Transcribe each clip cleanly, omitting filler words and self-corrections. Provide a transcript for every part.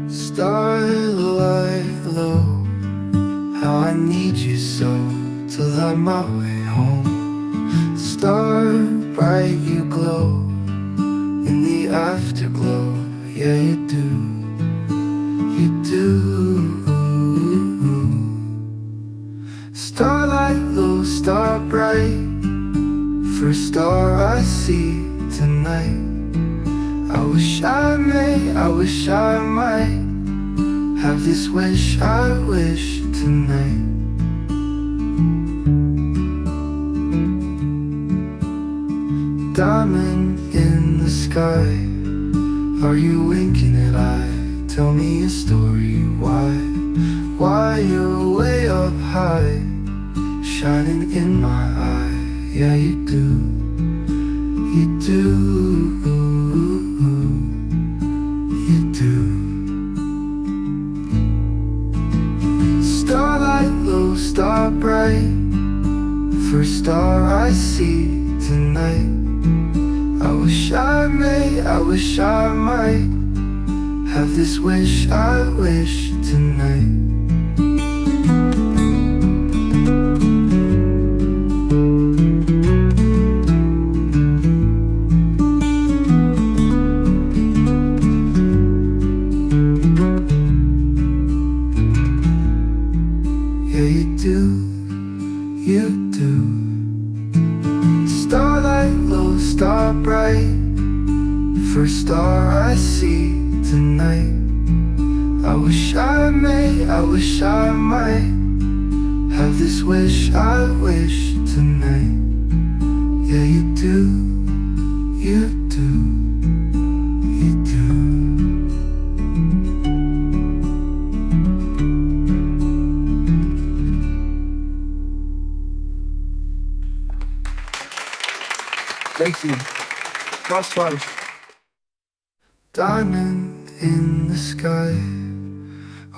Starlight low, how I need you so to light my way home. Star bright, you glow in the afterglow. Yeah, you do, you do. Starlight low, star bright, first star I see tonight. I wish I may, I wish I might have this wish I wish tonight. Diamond in the sky, are you winking at eye? Tell me a story, why you're way up high, shining in my eye. Yeah, you do, you do. Starlight low, star bright, first star I see tonight. I wish I may, I wish I might have this wish I wish tonight. Yeah, you do, you do. Starlight low, star bright, first star I see tonight. I wish I may, I wish I might have this wish I wish tonight. Yeah, you do, you do, you do. Thank you. Last one. Diamond in the sky,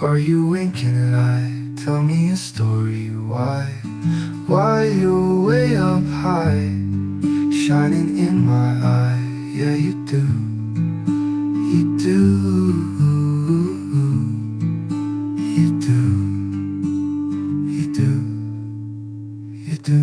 are you winking at eye? Tell me a story, why you're way up high, shining in my eye. Yeah, you do, you do, you do, you do, you do.